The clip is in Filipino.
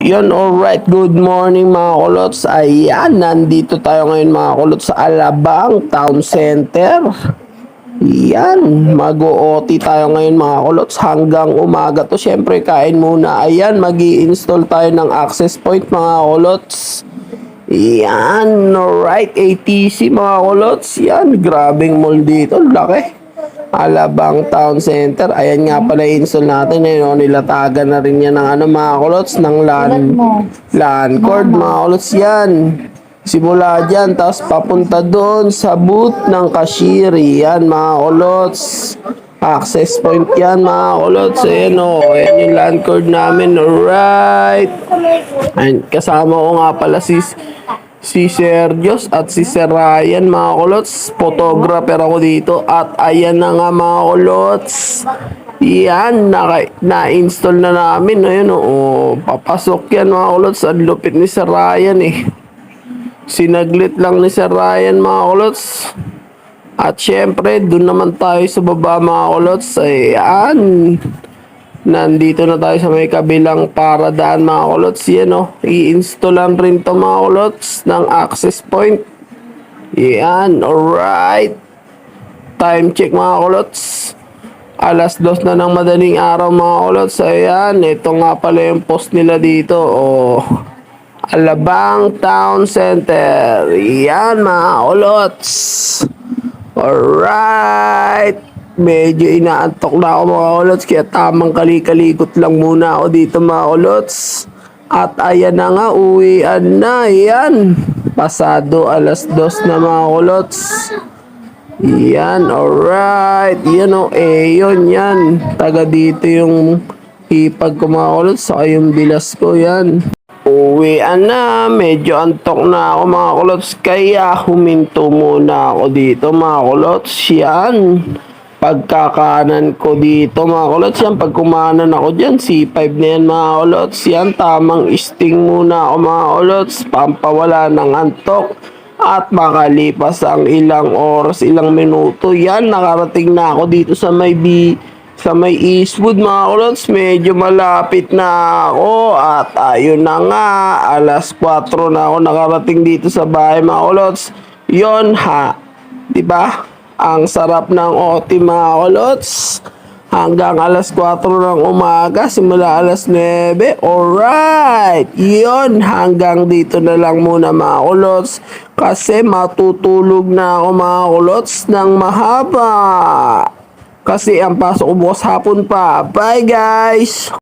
Yun, alright. Good morning mga kulots. Ayan, nandito tayo ngayon mga kulots sa Alabang Town Center. Yan, mag-OT tayo ngayon mga kulots hanggang umaga to. Siyempre, kain muna. Ayan, mag-i-install tayo ng access point mga kulots. Yan, alright. ATC mga kulots. Yan, grabing mall dito. Laki. Alabang Town Center. Ayan nga pala install natin. Ayun, nilatagan na rin yan ng mga kulots ng LAN cord mga kulots yan. Simula dyan, tapos papunta doon sa booth ng cashier. Yan mga kulots. Access point yan mga kulots. Ayan o, ayan yung LAN cord namin. Alright. Ayan, kasama ko nga pala si Sergios at si Sir Ryan mga kulots. Photographer ako dito. At ayan na nga mga kulots. Yan, na-install na namin. Ayan o, papasok yan mga kulots. Ang lupit ni Sir Ryan eh. Sinaglit lang ni Sir Ryan mga kulots. At syempre, dun naman tayo sa baba mga kulots. Ayan. Nandito na tayo sa may kabilang paradaan mga kulots. Yan o. I-installan rin to mga kulots ng access point. Yan. Alright. Time check mga kulots. 2:00 na ng madaling araw mga kulots. Ayan. Ito nga pala yung post nila dito. O. Alabang Town Center. Yan mga kulots. Alright. Medyo inaantok na ako mga kulots, kaya tamang kalikalikot lang muna ako dito mga kulots. At ayan na nga, uwian na. Yan. Pasado 2:00 na mga kulots. Yan, alright. Yan o, yun yan. Taga dito yung hipag ko mga kulots, saka yung bilas ko yan. Uwian na, medyo antok na ako mga kulots, kaya huminto muna ako dito mga kulots. Yan. Pagkakanan ko dito mga kulots, yan, pag kumanan ako dyan, C5 na yan mga kulots. Yan, tamang sting muna ako mga kulots, pampawala ng antok. At makalipas ang ilang oras, ilang minuto, yan, nakarating na ako dito sa may Eastwood mga kulots. Medyo malapit na ako. At ayun na nga, 4:00 na ako nakarating dito sa bahay mga kulots. Yon ha, diba? Ang sarap ng OT mga kulots. Hanggang 4:00 ng umaga, simula 9:00. Alright. Yun, hanggang dito na lang muna mga kulots. Kasi matutulog na ako mga kulots ng mahaba. Kasi ang pasok ko bukas hapon pa. Bye guys!